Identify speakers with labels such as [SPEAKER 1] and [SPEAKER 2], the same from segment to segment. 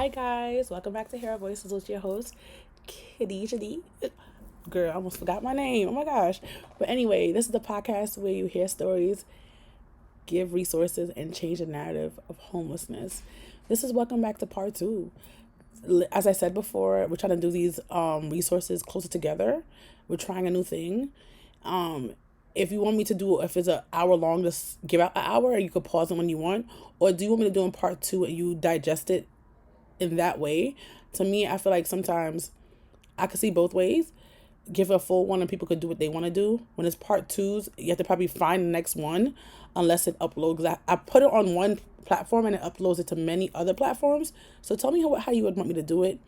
[SPEAKER 1] Hi guys, welcome back to Hear Our Voices with your host, Khadija D. Girl, I almost forgot my name. Oh my gosh. But anyway, this is the podcast where you hear stories, give resources, and change the narrative of homelessness. This is welcome back to part two. As I said before, we're trying to do these resources closer together. We're trying a new thing. If you want me to do, if it's an hour long, just give out an hour, and you could pause it when you want. Or do you want me to do in part two and you digest it in that way? To me, I feel like sometimes I could see both ways. Give a full one and people could do what they want to do. When it's part twos, you have to probably find the next one unless it uploads. I put it on one platform and it uploads it to many other platforms. So tell me how you would want me to do it.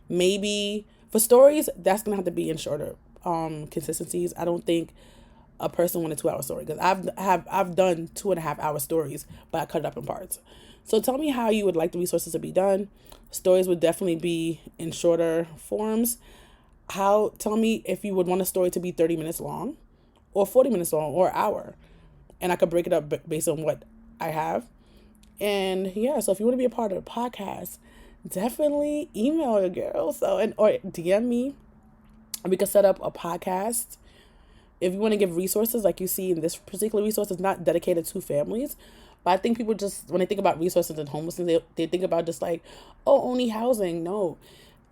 [SPEAKER 1] Maybe for stories, that's going to have to be in shorter consistencies. I don't think a person want a 2 hour story, because I've done 2.5 hour stories, but I cut it up in parts. So tell me how you would like the resources to be done. Stories would definitely be in shorter forms. Tell me if you would want a story to be 30 minutes long or 40 minutes long or an hour, and I could break it up based on what I have. And yeah, so if you want to be a part of the podcast, definitely email your girl or DM me. We could set up a podcast. If you want to give resources, like you see in this particular resource, is not dedicated to families. But I think people just, when they think about resources and homelessness, they think about just like, oh, only housing. No,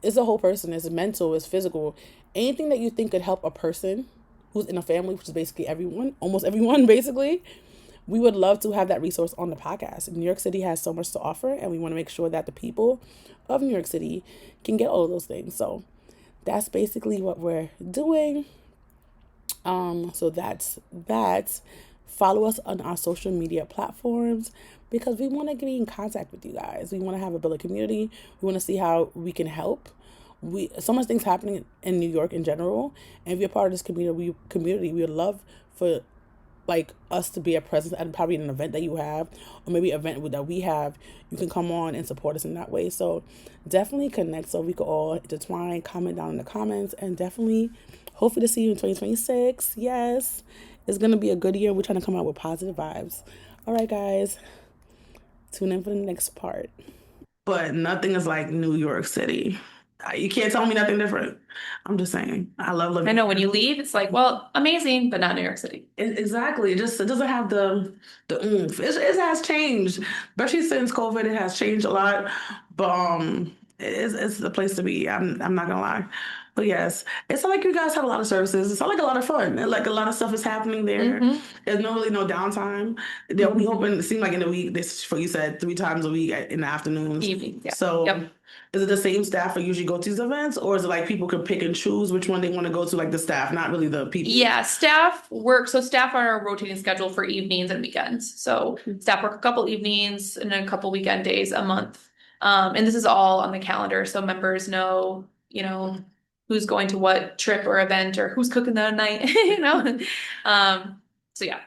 [SPEAKER 1] it's a whole person. It's mental, it's physical. Anything that you think could help a person who's in a family, which is basically everyone, almost everyone, basically. We would love to have that resource on the podcast. New York City has so much to offer, and we want to make sure that the people of New York City can get all of those things. So that's basically what we're doing. So that's that. Follow us on our social media platforms because we want to be in contact with you guys. We want to have a build community. We want to see how we can help. So much things happening in New York in general, and if you're part of this community, we would love for like us to be a presence at probably an event that you have, or maybe an event that we have. You can come on and support us in that way. So definitely connect so we could all intertwine. Comment down in the comments, and definitely hopefully to see you in 2026. Yes, it's gonna be a good year. We're trying to come out with positive vibes. All right, guys, tune in for the next part. But nothing is like New York City. You can't tell me nothing different. I'm just saying. I love living.
[SPEAKER 2] I know when you leave, it's like, well, amazing, but not New York City.
[SPEAKER 1] Exactly. It doesn't have the oomph. It has changed, especially since COVID. It has changed a lot, but it's the place to be. I'm not gonna lie. But yes, it's not like you guys have a lot of services. It's not like a lot of fun. Like a lot of stuff is happening there.
[SPEAKER 2] Mm-hmm.
[SPEAKER 1] There's no downtime. They'll be open. It seems like in the week. This for you said 3 times a week in the afternoons.
[SPEAKER 2] Evening, yeah.
[SPEAKER 1] So.
[SPEAKER 2] Yep.
[SPEAKER 1] Is it the same staff that usually go to these events, or is it like people can pick and choose which one they want to go to, like the staff, not really the people?
[SPEAKER 2] Yeah, staff work. So staff are on a rotating schedule for evenings and weekends. So staff work a couple evenings and a couple weekend days a month. And this is all on the calendar, so members know, who's going to what trip or event or who's cooking that night, So yeah.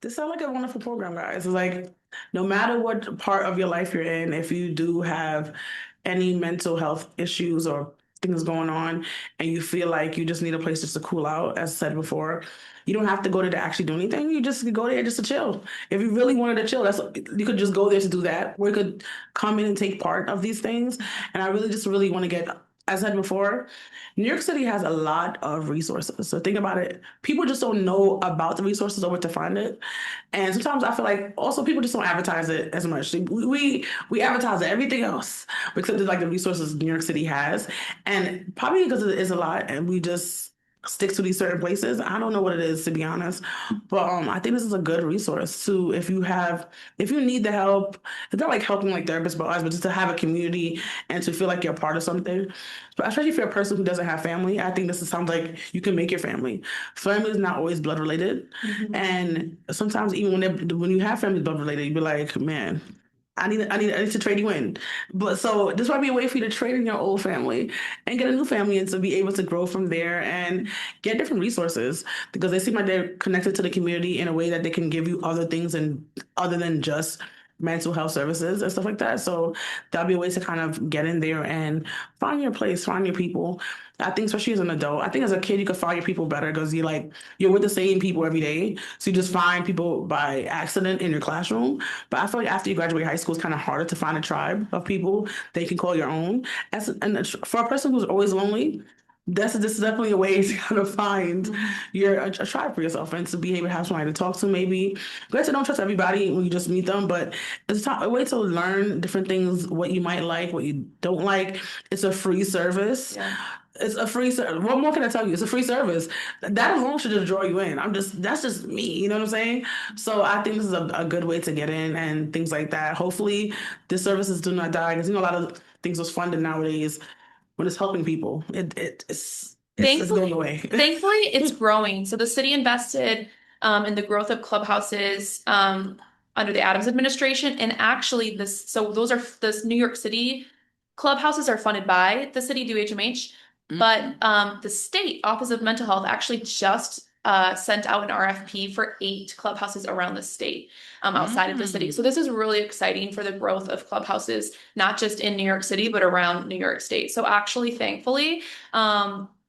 [SPEAKER 1] This sounds like a wonderful program, guys. It's like no matter what part of your life you're in, if you do have any mental health issues or things going on and you feel like you just need a place just to cool out, as I said before, you don't have to go there to actually do anything. You just go there just to chill. If you really wanted to chill, you could just go there to do that. Or you could come in and take part of these things. And I really want to get, as I said before, New York City has a lot of resources. So think about it. People just don't know about the resources or where to find it. And sometimes I feel like also people just don't advertise it as much. We advertise everything else except like the resources New York City has. And probably because it is a lot and we just stick to these certain places. I don't know what it is, to be honest. But I think this is a good resource too. If you need the help, it's not like helping like therapists but just to have a community and to feel like you're a part of something. But especially if you're a person who doesn't have family, I think sounds like you can make your family. Family is not always blood related. Mm-hmm. And sometimes even when you have family blood related, you be like, man, I need to trade you in. But so this might be a way for you to trade in your old family and get a new family and to be able to grow from there and get different resources because they seem like they're connected to the community in a way that they can give you other things and other than just mental health services and stuff like that. So that'll be a way to kind of get in there and find your place, find your people. I think especially as an adult, I think as a kid you could find your people better because you're with the same people every day. So you just find people by accident in your classroom. But I feel like after you graduate high school, it's kind of harder to find a tribe of people that you can call your own. And for a person who's always lonely, this is definitely a way to kind of find a tribe for yourself and to be able to have somebody to talk to. Maybe, granted, don't trust everybody when you just meet them, but a way to learn different things, what you might like, what you don't like. It's a free service.
[SPEAKER 2] Yeah.
[SPEAKER 1] It's a free service. What more can I tell you? It's a free service. That alone should just draw you in. That's just me. You know what I'm saying? So I think this is a good way to get in and things like that. Hopefully, the services do not die because a lot of things was funded nowadays when it's helping people. It's going away.
[SPEAKER 2] Thankfully, it's growing. So the city invested in the growth of clubhouses under the Adams administration, and actually, this New York City clubhouses are funded by the city through HMH, but the state Office of Mental Health actually just sent out an RFP for 8 clubhouses around the state outside of the city. So this is really exciting for the growth of clubhouses, not just in New York City, but around New York State. So actually, thankfully,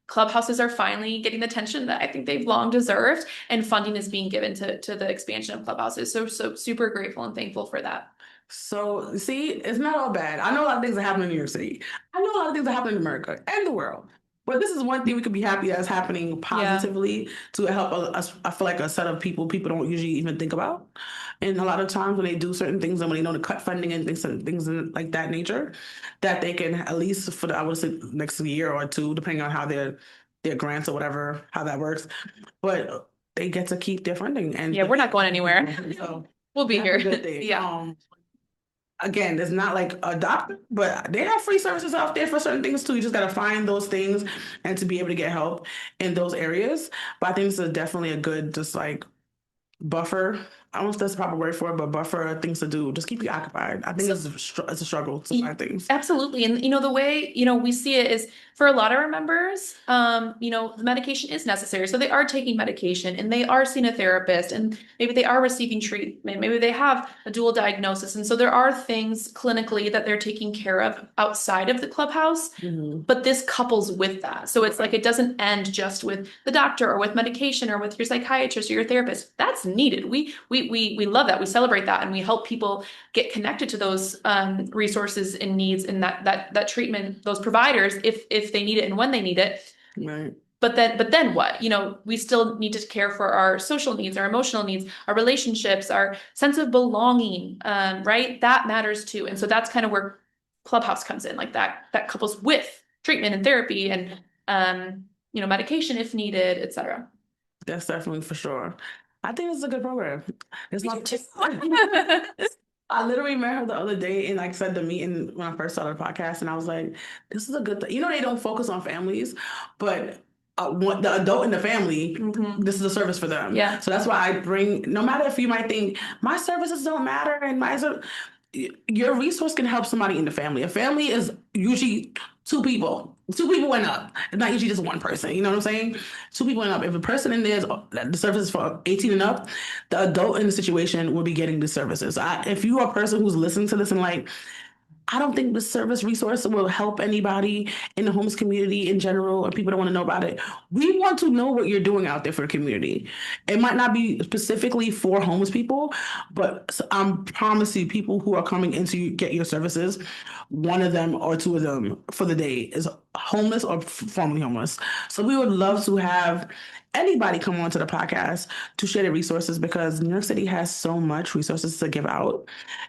[SPEAKER 2] clubhouses are finally getting the attention that I think they've long deserved, and funding is being given to the expansion of clubhouses. So super grateful and thankful for that.
[SPEAKER 1] So, see, it's not all bad. I know a lot of things that happen in New York City. I know a lot of things that happen in America and the world. But this is one thing we could be happy that's happening positively to help us. I feel like a set of people don't usually even think about. And a lot of times when they do certain things and when they know to cut funding and things like that nature, that they can at least for I would say next year or two, depending on how their grants or whatever, how that works. But they get to keep their funding. And
[SPEAKER 2] yeah, we're not going anywhere.
[SPEAKER 1] So
[SPEAKER 2] we'll be here.
[SPEAKER 1] Good thing.
[SPEAKER 2] Yeah.
[SPEAKER 1] Again, it's not like a doctor, but they have free services out there for certain things too. You just got to find those things and to be able to get help in those areas. But I think this is definitely a good, just like buffer. I don't know if that's the proper word for it, but buffer things to do. Just keep you occupied. I think it's a struggle to find things.
[SPEAKER 2] Absolutely. And the way, we see it is for a lot of our members, the medication is necessary. So they are taking medication and they are seeing a therapist and maybe they are receiving treatment. Maybe they have a dual diagnosis. And so there are things clinically that they're taking care of outside of the clubhouse, but this couples with that. So it's like, it doesn't end just with the doctor or with medication or with your psychiatrist or your therapist. That's needed. We love that. We celebrate that. And we help people get connected to those resources and needs and that treatment, those providers, if they need it and when they need it.
[SPEAKER 1] Right.
[SPEAKER 2] But then what? We still need to care for our social needs, our emotional needs, our relationships, our sense of belonging, right? That matters too. And so that's kind of where Clubhouse comes in, like that couples with treatment and therapy and medication if needed, etc.
[SPEAKER 1] That's definitely for sure. I think it's a good program. It's not I literally met her the other day and like said the meeting when I first started the podcast, and I was like, "This is a good thing." They don't focus on families, but the adult in the family, this is a service for them.
[SPEAKER 2] Yeah.
[SPEAKER 1] So that's why I bring. No matter if you might think my services don't matter, and your resource can help somebody in the family. A family is usually 2 people. 2 people and up. It's not usually just 1 person. You know what I'm saying? 2 people and up. If a person in there is the service is for 18 and up, the adult in the situation will be getting the services. If you are a person who's listening to this and like, I don't think the service resource will help anybody in the homeless community in general, or people don't want to know about it. We want to know what you're doing out there for the community. It might not be specifically for homeless people, but I promise you, people who are coming in to get your services, 1 of them or 2 of them for the day is homeless or formerly homeless. So we would love to have anybody come on to the podcast to share the resources because New York City has so much resources to give out.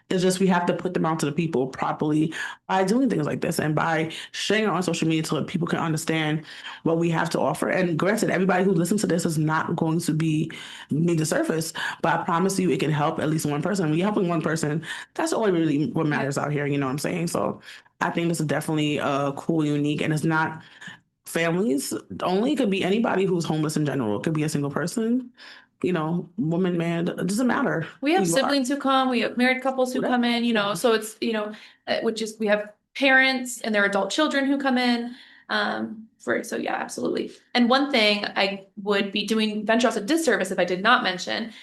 [SPEAKER 1] It's just we have to put them out to the people properly by doing things like this and by sharing it on social media so that people can understand what we have to offer. And granted, everybody who listens to this is not going to need the surface, but I promise you it can help at least 1 person. When you're helping 1 person, that's all really what matters out here. You know what I'm saying? So I think this is definitely cool, unique, and it's not families only. It could be anybody who's homeless in general. It could be a single person, woman, man, it doesn't matter.
[SPEAKER 2] We have siblings who come, we have married couples who come in, so it's, we have parents and their adult children who come in. So yeah, absolutely. And one thing I would be doing venture a disservice if I did not mention,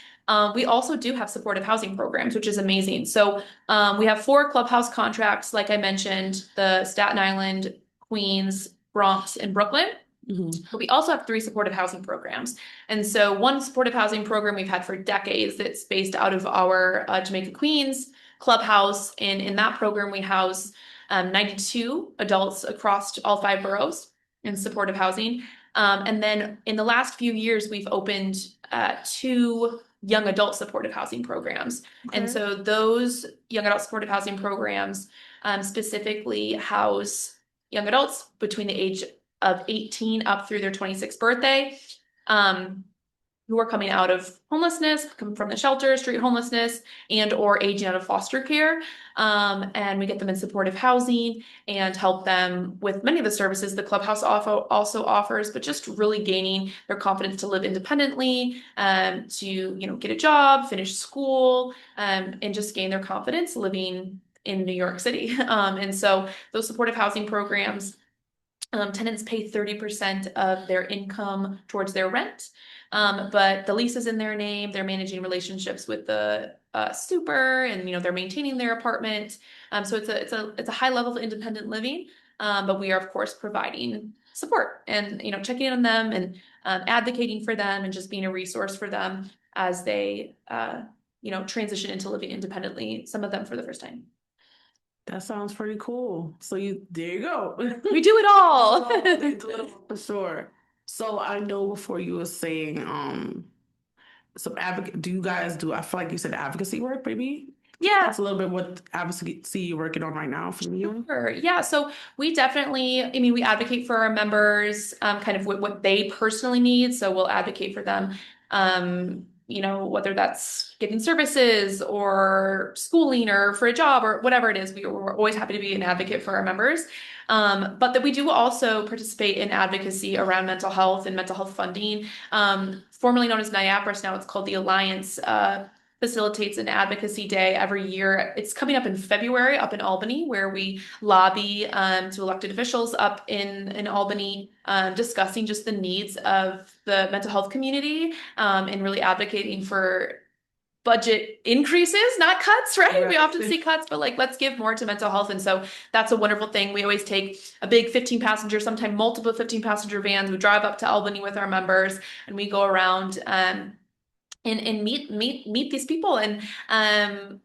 [SPEAKER 2] We also do have supportive housing programs, which is amazing. So we have 4 clubhouse contracts, like I mentioned, the Staten Island, Queens, Bronx, and Brooklyn. But we also have 3 supportive housing programs. And so one supportive housing program we've had for decades that's based out of our Jamaica Queens Clubhouse. And in that program, we house 92 adults across all 5 boroughs in supportive housing. And then in the last few years, we've opened 2 young adult supportive housing programs.
[SPEAKER 1] Okay.
[SPEAKER 2] And so those young adult supportive housing programs specifically house young adults between the age of 18 up through their 26th birthday, who are coming out of homelessness, come from the shelter, street homelessness, and or aging out of foster care. And we get them in supportive housing and help them with many of the services the clubhouse also offers, but just really gaining their confidence to live independently, to get a job, finish school, and just gain their confidence living in New York City. And so those supportive housing programs, tenants pay 30% of their income towards their rent. But the lease is in their name. They're managing relationships with the super, and they're maintaining their apartment. So it's a high level of independent living. But we are of course providing support and checking in on them and advocating for them and just being a resource for them as they transition into living independently. Some of them for the first time.
[SPEAKER 1] That sounds pretty cool. So there you go.
[SPEAKER 2] We do it all.
[SPEAKER 1] They do it all for sure. So I know before you were saying some do you guys do, I feel like you said advocacy work, maybe?
[SPEAKER 2] Yeah.
[SPEAKER 1] That's a little bit what advocacy you're working on right now for you.
[SPEAKER 2] Sure. Yeah. So we definitely, we advocate for our members, kind of what they personally need. So we'll advocate for them, whether that's getting services or schooling or for a job or whatever it is. We're always happy to be an advocate for our members. But that we do also participate in advocacy around mental health and mental health funding, formerly known as NYCHearOurVoices. Now it's called the Alliance, facilitates an advocacy day every year. It's coming up in February up in Albany, where we lobby to elected officials up in Albany, discussing just the needs of the mental health community, and really advocating for budget increases, not cuts, right? We often see cuts, but let's give more to mental health. And so that's a wonderful thing. We always take a big 15 passenger, sometimes multiple 15 passenger vans. We drive up to Albany with our members and we go around and meet these people and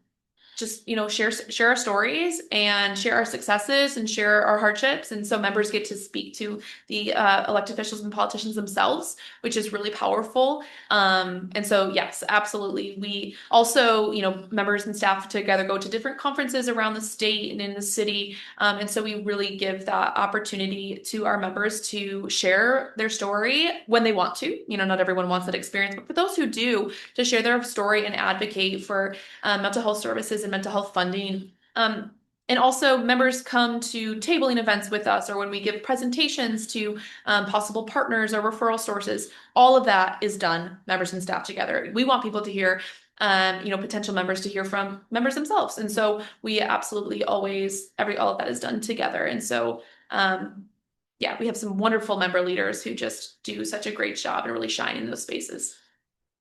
[SPEAKER 2] just share our stories and share our successes and share our hardships. And so members get to speak to the elected officials and politicians themselves, which is really powerful. And so yes, absolutely. We also, members and staff together go to different conferences around the state and in the city. And so we really give that opportunity to our members to share their story when they want to. Not everyone wants that experience, but for those who do, to share their story and advocate for mental health services and mental health funding. And also members come to tabling events with us, or when we give presentations to possible partners or referral sources. All of that is done, members and staff together. We want people to hear, potential members to hear from members themselves. And so we absolutely always, all of that is done together. And so, yeah, we have some wonderful member leaders who just do such a great job and really shine in those spaces.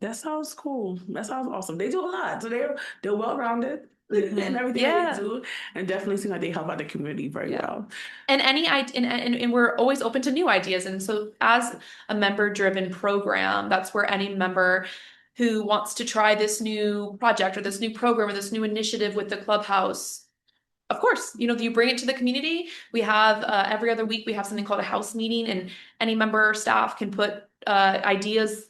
[SPEAKER 1] That sounds cool. That sounds awesome. They do a lot. So they're well-rounded in everything that they do, and definitely seem like they help out the community very well. And
[SPEAKER 2] and we're always open to new ideas. And so as a member-driven program, that's where any member who wants to try this new project or this new program or this new initiative with the clubhouse, of course, you bring it to the community. We have every other week we have something called a house meeting, and any member or staff can put ideas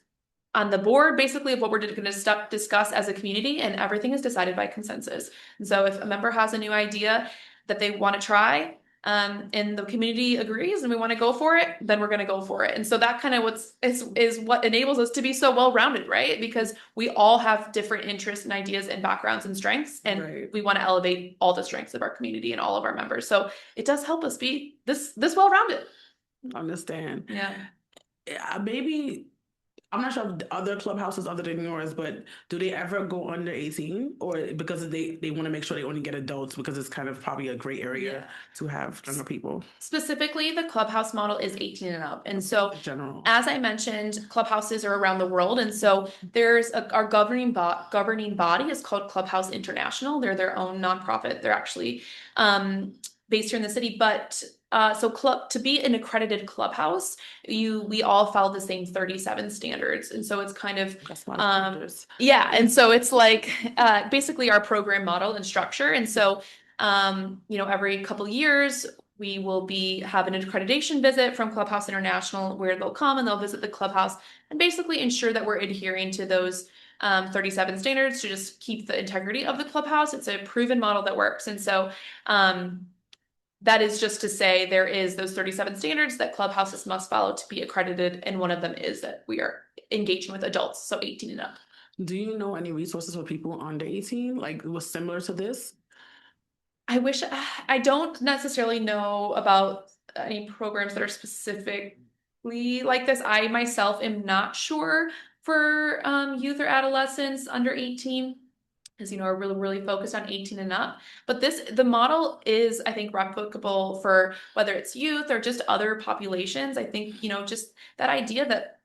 [SPEAKER 2] on the board, basically, of what we're going to discuss as a community, and everything is decided by consensus. And so if a member has a new idea that they want to try, and the community agrees and we want to go for it, then we're going to go for it. And so that kind of is what enables us to be so well-rounded, right? Because we all have different interests and ideas and backgrounds and strengths, and we want to elevate all the strengths of our community and all of our members. So it does help us be this well-rounded.
[SPEAKER 1] Understand.
[SPEAKER 2] Yeah.
[SPEAKER 1] Maybe I'm not sure of the other clubhouses other than yours, but do they ever go under 18? Or because they want to make sure they only get adults because it's kind of probably a gray area to have younger people?
[SPEAKER 2] Specifically, the clubhouse model is 18 and up. And so,
[SPEAKER 1] General.
[SPEAKER 2] as I mentioned, clubhouses are around the world. And so there's our governing body is called Clubhouse International. They're their own nonprofit. They're actually based here in the city. But to be an accredited clubhouse, we all follow the same 37 standards. And so it's kind of yeah. And so it's like basically our program model and structure. And so every couple years we will have an accreditation visit from Clubhouse International where they'll come and they'll visit the clubhouse and basically ensure that we're adhering to those 37 standards to just keep the integrity of the clubhouse. It's a proven model that works. And so that is just to say there is those 37 standards that clubhouses must follow to be accredited. And one of them is that we are engaging with adults, so 18 and up.
[SPEAKER 1] Do you know any resources for people under 18? Like it was similar to this?
[SPEAKER 2] I don't necessarily know about any programs that are specifically like this. I myself am not sure for youth or adolescents under 18. Because are really focused on 18 and up. But the model is, I think, replicable for whether it's youth or just other populations. I think, just that idea that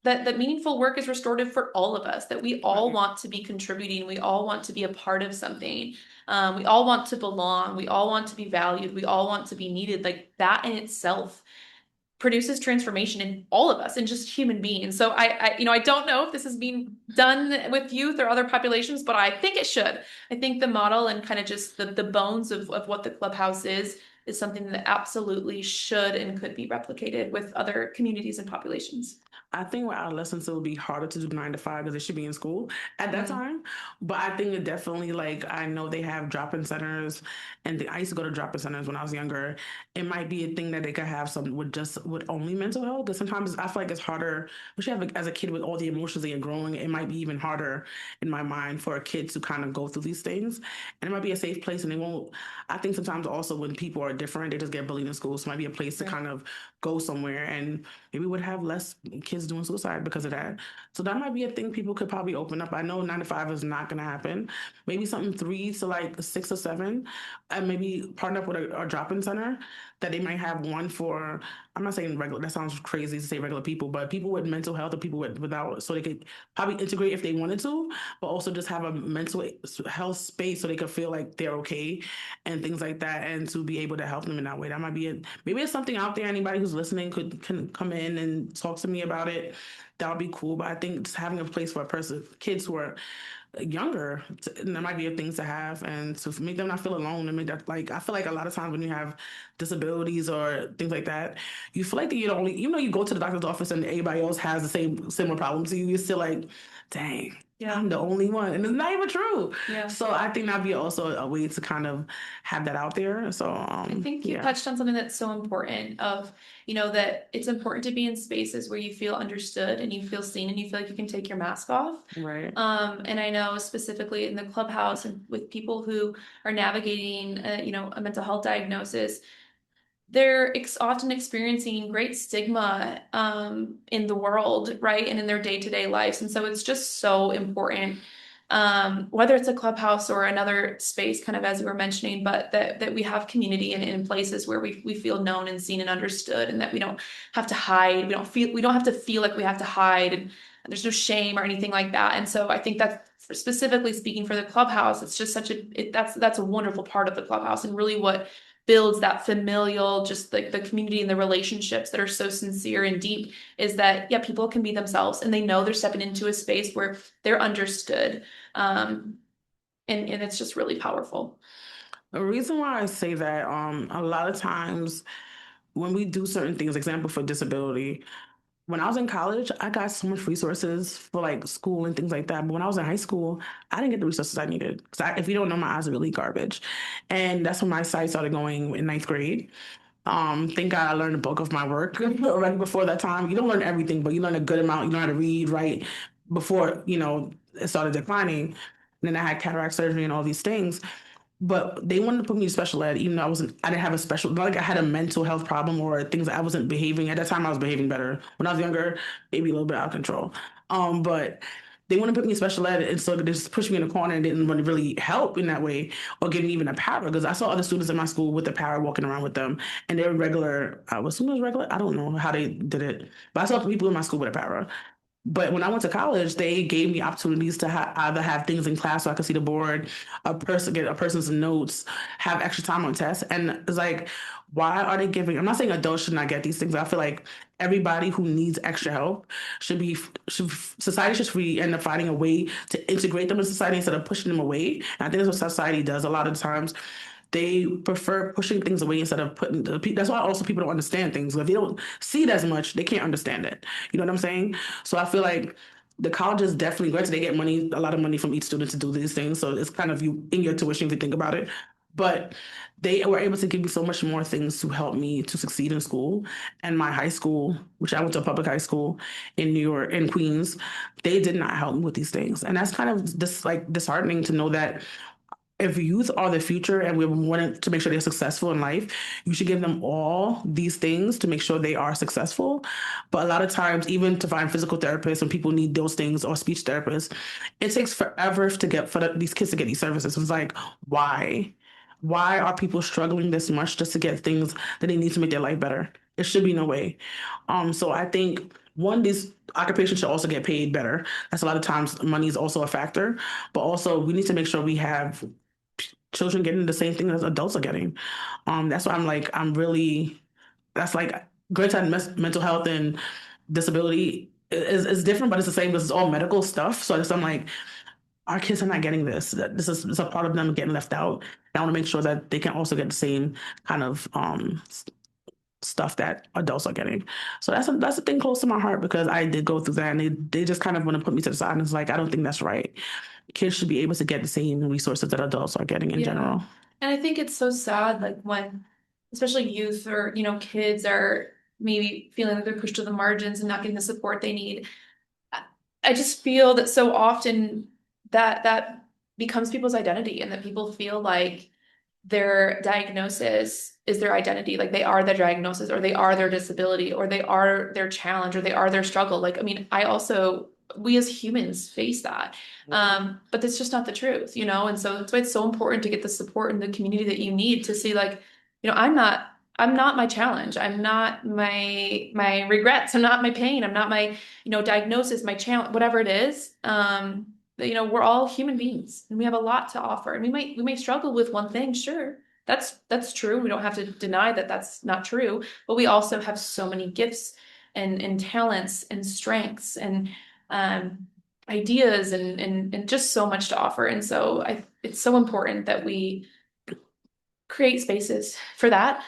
[SPEAKER 2] that meaningful work is restorative for all of us, that we all want to be contributing, we all want to be a part of something. We all want to belong, we all want to be valued, we all want to be needed. Like that in itself produces transformation in all of us and just human beings. So I don't know if this is being done with youth or other populations, but I think it should. I think the model and kind of just the bones of what the clubhouse is something that absolutely should and could be replicated with other communities and populations.
[SPEAKER 1] I think with adolescents, it would be harder to do 9 to 5 because they should be in school at that time. But I think it definitely, I know they have drop-in centers, and I used to go to drop-in centers when I was younger. It might be a thing that they could have some with only mental health. Because sometimes I feel like it's harder, especially as a kid with all the emotions that you're growing. It might be even harder in my mind for a kid to kind of go through these things. And it might be a safe place, and they won't. I think sometimes also when people are different, they just get bullied in school. So it might be a place to kind of go somewhere, and maybe would have less kids doing suicide because of that. So that might be a thing people could probably open up. I know 9 to 5 is not going to happen. Maybe something 3 to 6 or 7, and maybe partner up with a drop-in center that they might have one for. I'm not saying regular. That sounds crazy to say regular people, but people with mental health or people without, so they could probably integrate if they wanted to, but also just have a mental health space so they could feel like they're okay and things like that, and to be able to help them in that way. That might be it. Maybe it's something out there. Anybody who's listening can come in and talk to me about it. That would be cool. But I think just having a place for kids who are younger, there might be things to have, and to make them not feel alone, and make that I feel like a lot of times when you have disabilities or things like that, you feel like you're the only, you go to the doctor's office and everybody else has the similar problems. So you're still like, dang. Yeah. I'm the only one, and it's not even true. Yeah. So I think that'd be also a way to kind of have that out there. So
[SPEAKER 2] I think you touched on something that's so important of, that it's important to be in spaces where you feel understood and you feel seen and you feel like you can take your mask off.
[SPEAKER 1] Right.
[SPEAKER 2] And I know specifically in the clubhouse and with people who are navigating, a mental health diagnosis, they're often experiencing great stigma in the world, right? And in their day-to-day lives. And so it's just so important, whether it's a clubhouse or another space, kind of as you were mentioning, but that we have community in places where we feel known and seen and understood, and that we don't have to hide. We don't have to feel like we have to hide, and there's no shame or anything like that. And so I think that specifically speaking for the clubhouse, it's just that's a wonderful part of the clubhouse, and really what builds that familial, just like the community and the relationships that are so sincere and deep, is that people can be themselves and they know they're stepping into a space where they're understood, and it's just really powerful.
[SPEAKER 1] The reason why I say that, a lot of times when we do certain things, example for disability, when I was in college, I got so much resources for school and things like that. But when I was in high school, I didn't get the resources I needed. Because if you don't know, my eyes are really garbage. And that's when my sight started going in 9th grade. Thank God I learned the bulk of my work right before that time. You don't learn everything, but you learn a good amount. You know how to read, write, before, it started declining. And then I had cataract surgery and all these things. but they wanted to put me in special ed, even though I didn't have a special, not like I had a mental health problem or things that I wasn't behaving. At that time, I was behaving better. When I was younger, maybe a little bit out of control. But they want to put me in special ed, and so they just pushed me in a corner and didn't want to really help in that way or give me even a para, because I saw other students in my school with the para walking around with them, and they were regular. I was assuming it was regular. I don't know how they did it, but I saw people in my school with a para. But when I went to college, they gave me opportunities to either have things in class so I could see the board, get a person's notes, have extra time on tests. And it's like, why are they giving? I'm not saying adults should not get these things. I feel like everybody who needs extra help society should end up finding a way to integrate them in society instead of pushing them away. And I think that's what society does a lot of times. They prefer pushing things away instead of putting that's why also people don't understand things. If they don't see it as much, they can't understand it. You know what I'm saying? So I feel like the colleges definitely, granted, they get money, a lot of money from each student to do these things. So it's kind of you in your tuition if you think about it. But they were able to give me so much more things to help me to succeed in school. And my high school, which I went to a public high school in New York, in Queens, they did not help me with these things. And that's kind of disheartening to know that if youth are the future and we want to make sure they're successful in life, you should give them all these things to make sure they are successful. But a lot of times, even to find physical therapists when people need those things, or speech therapists, it takes forever to get these kids to get these services. It's like, why? Why are people struggling this much just to get things that they need to make their life better? It should be no way. So I think one, these occupations should also get paid better. That's a lot of times money is also a factor, but also we need to make sure we have children getting the same thing as adults are getting. That's why I'm really, that's like, great time mental health and disability is different, but it's the same because it's all medical stuff. So I'm like, our kids are not getting this. This is it's a part of them getting left out. And I want to make sure that they can also get the same kind of stuff that adults are getting. So that's a thing close to my heart, because I did go through that, and they just kind of want to put me to the side. And it's like, I don't think that's right. Kids should be able to get the same resources that adults are getting in general.
[SPEAKER 2] And I think it's so sad, like when, especially youth or, kids are maybe feeling like they're pushed to the margins and not getting the support they need. I just feel that so often that becomes people's identity, and that people feel like their diagnosis is their identity. Like they are their diagnosis, or they are their disability, or they are their challenge, or they are their struggle. Like, I mean, we as humans face that. But that's just not the truth, And so that's why it's so important to get the support in the community that you need to see, like, I'm not my challenge. I'm not my regrets. I'm not my pain. I'm not my, diagnosis, my challenge, whatever it is. We're all human beings, and we have a lot to offer, and we may struggle with one thing. Sure. That's true. We don't have to deny that that's not true, but we also have so many gifts and talents and strengths and ideas and just so much to offer. And so it's so important that we create spaces for that,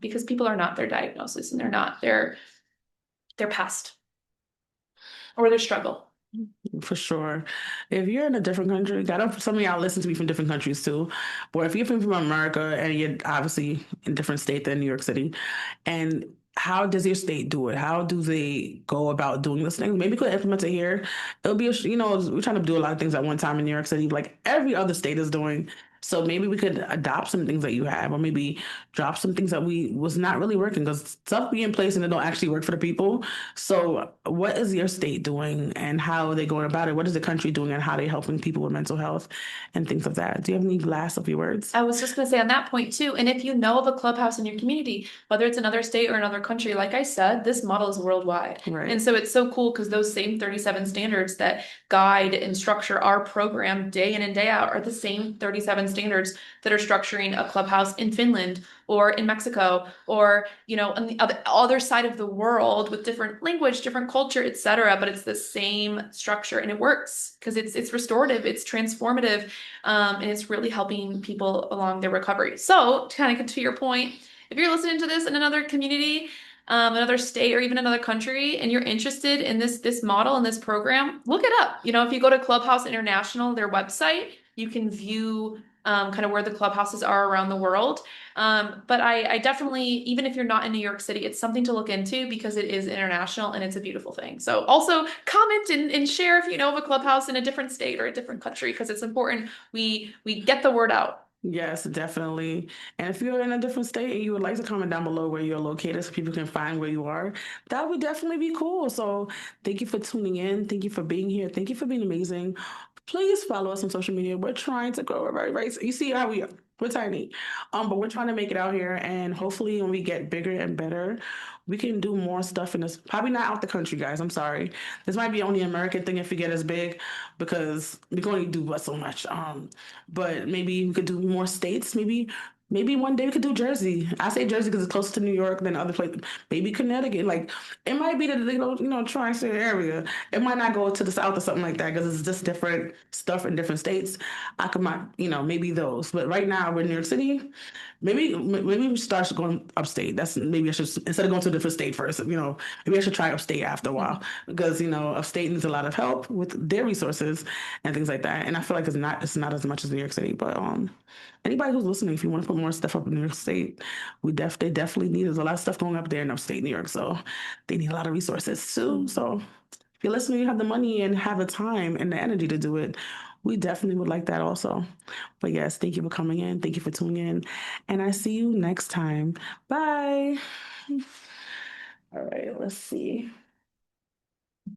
[SPEAKER 2] because people are not their diagnosis, and they're not their past or their struggle.
[SPEAKER 1] For sure. If you're in a different country, I know some of y'all listen to me from different countries too, but if you're from America and you're obviously in a different state than New York City, and how does your state do it? How do they go about doing this thing? Maybe we could implement it here. It'll be, we're trying to do a lot of things at one time in New York City, like every other state is doing. So maybe we could adopt some things that you have, or maybe drop some things that we was not really working, because stuff be in place and it don't actually work for the people. So what is your state doing, and how are they going about it? What is the country doing, and how are they helping people with mental health and things of that? Do you have any last of your words?
[SPEAKER 2] I was just going to say on that point too. And if you know of a clubhouse in your community, whether it's another state or another country, like I said, this model is worldwide.
[SPEAKER 1] Right.
[SPEAKER 2] And so it's so cool, because those same 37 standards that guide and structure our program day in and day out are the same 37 standards that are structuring a clubhouse in Finland or in Mexico, or, on the other side of the world, with different language, different culture, etc. But it's the same structure, and it works because it's restorative, it's transformative, and it's really helping people along their recovery. So to kind of get to your point, if you're listening to this in another community, another state, or even another country, and you're interested in this model and this program, look it up. If you go to Clubhouse International, their website, you can view kind of where the clubhouses are around the world. But I definitely, even if you're not in New York City, it's something to look into, because it is international and it's a beautiful thing. So also comment and share if you know of a clubhouse in a different state or a different country, because it's important we get the word out.
[SPEAKER 1] Yes, definitely. And if you're in a different state and you would like to comment down below where you're located so people can find where you are, that would definitely be cool. So thank you for tuning in. Thank you for being here. Thank you for being amazing. Please follow us on social media. We're trying to grow. We're very. You see how we are. We're tiny, but we're trying to make it out here. And hopefully, when we get bigger and better, we can do more stuff in this. Probably not out the country, guys. I'm sorry. This might be only an American thing if we get as big, because we can only do but so much. But maybe we could do more states. Maybe one day we could do Jersey. I say Jersey because it's closer to New York than other places. Maybe Connecticut. Like it might be the tri-state area. It might not go to the south or something like that because it's just different stuff in different states. I could might maybe those. But right now we're in New York City. Maybe we start going upstate. That's maybe I should, instead of going to a different state first. Maybe I should try upstate after a while because upstate needs a lot of help with their resources and things like that. And I feel like it's not as much as New York City. But anybody who's listening, if you want to put more stuff up in New York State, they definitely need. There's a lot of stuff going up there in upstate New York, so they need a lot of resources too. So if you're listening, you have the money and have the time and the energy to do it. We definitely would like that also. But yes, thank you for coming in. Thank you for tuning in. And I see you next time. Bye. All right, let's see.